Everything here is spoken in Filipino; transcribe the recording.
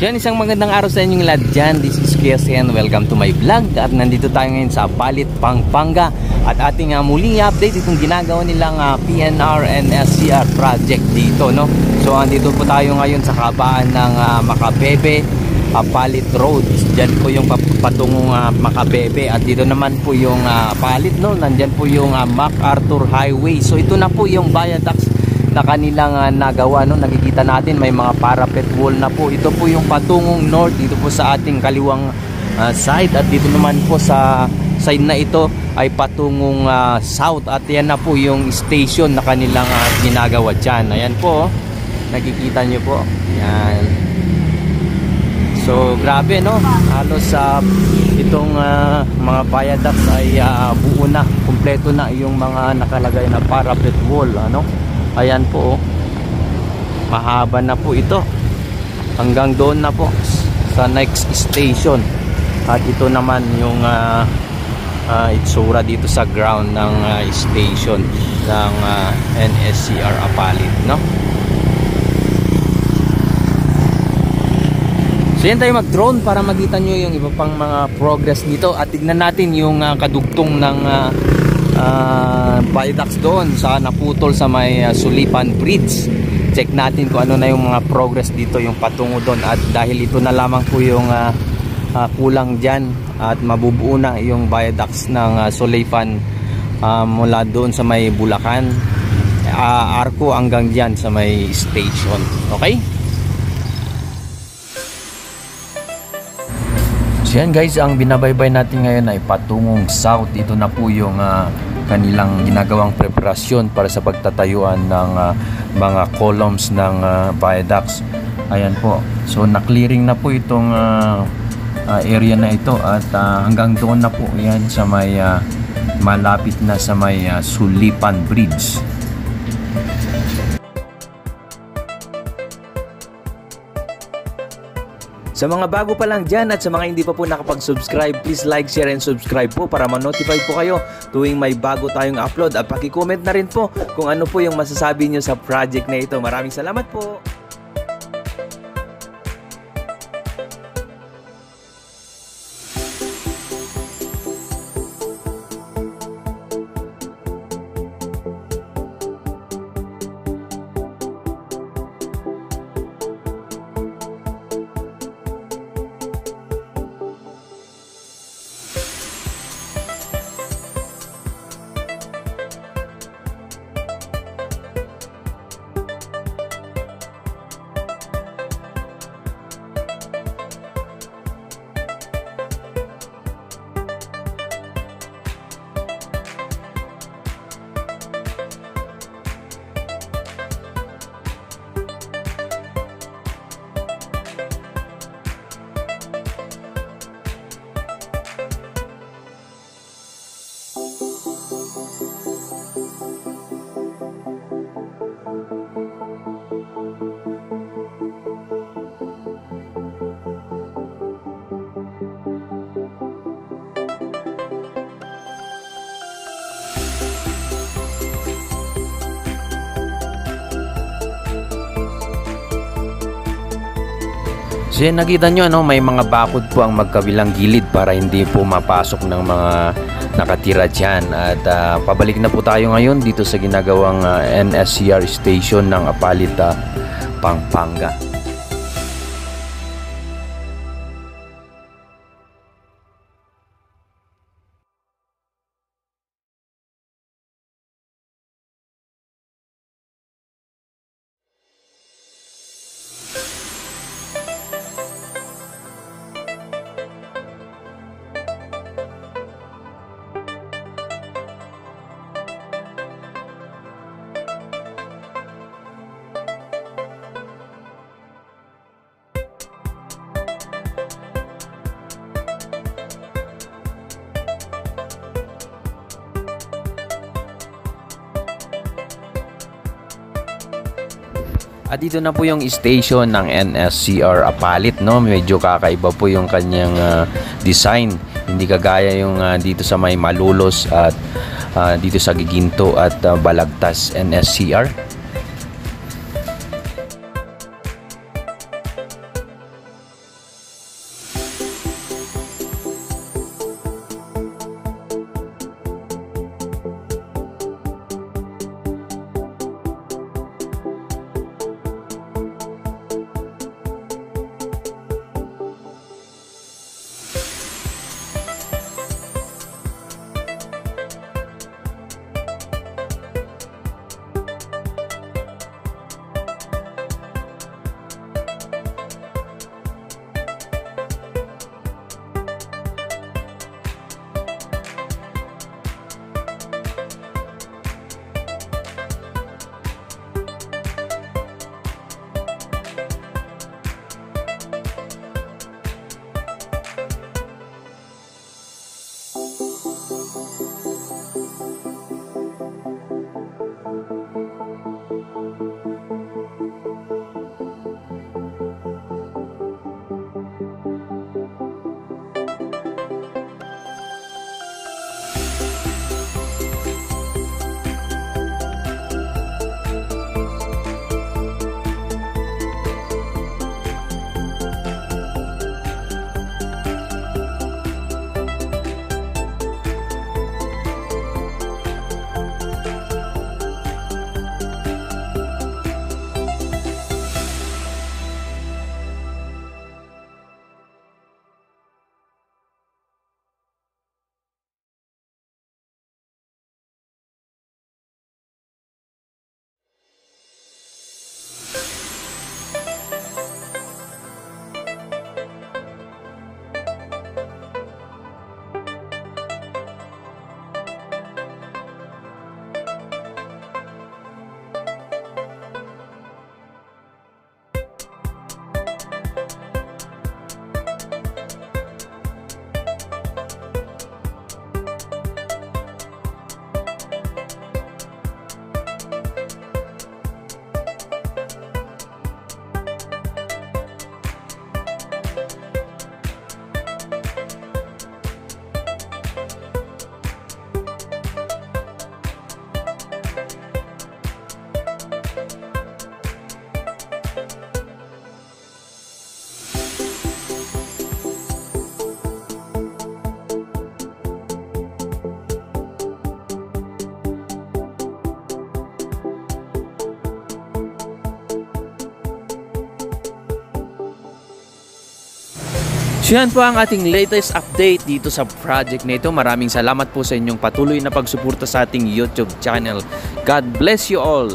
Yan, isang magandang araw sa inyong lahat dyan. This is KSN. Welcome to my vlog. At nandito tayo ngayon sa Apalit, Pampanga. At ating muling update itong ginagawa nilang PNR and SCR project dito, no? So andito po tayo ngayon sa kabaan ng Makabebe, Apalit Road. Diyan po yung patungong Makabebe. At dito naman po yung Apalit, no? Nandyan po yung MacArthur Highway. So ito na po yung viaducts na kanilang nagawa, no? Nakikita natin may mga parapet wall na po. Ito po yung patungong north, dito po sa ating kaliwang side, at dito naman po sa side na ito ay patungong south, at yan na po yung station na kanilang ginagawa dyan. Ayan po, nakikita nyo po. Ayan. So grabe, no? Halos itong mga viaducts ay buo na, kumpleto na yung mga nakalagay na parapet wall, ano? Ayan po, mahaba na po ito hanggang doon na po sa next station. At ito naman yung itsura dito sa ground ng station ng NSCR Apalit, no? So yan tayo mag-drone para makita nyo yung iba pang mga progress dito. At tignan natin yung kadugtong ng viaducts doon sa naputol sa may Sulipan Bridge. Check natin kung ano na yung mga progress dito, yung patungo doon. At dahil ito na lamang po yung kulang dyan, at mabubuo na yung viaducts ng Sulipan mula doon sa may Bulacan, Arco hanggang dyan sa may station. Okay? So yan guys, ang binabaybay natin ngayon ay patungong south. Dito na po yung kanilang ginagawang preparasyon para sa pagtatayuan ng mga columns ng viaducts. Ayan po. So na-clearing na po itong area na ito, at hanggang doon na po yan sa may malapit na sa may Sulipan Bridge. Sa mga bago pa lang dyan at sa mga hindi pa po nakapag-subscribe, please like, share, and subscribe po para ma-notify po kayo tuwing may bago tayong upload. At paki-comment na rin po kung ano po yung masasabi nyo sa project na ito. Maraming salamat po! So yan, nakita nyo, ano, may mga bakod po ang magkabilang gilid para hindi po mapasok ng mga nakatira dyan. At pabalik na po tayo ngayon dito sa ginagawang NSCR station ng Apalit, Pampanga. At dito na po yung station ng NSCR Apalit, no? Medyo kakaiba po yung kanyang design. Hindi kagaya yung dito sa may Malulos at dito sa Giginto at Balagtas NSCR. So yan po ang ating latest update dito sa project na ito. Maraming salamat po sa inyong patuloy na pagsuporta sa ating YouTube channel. God bless you all!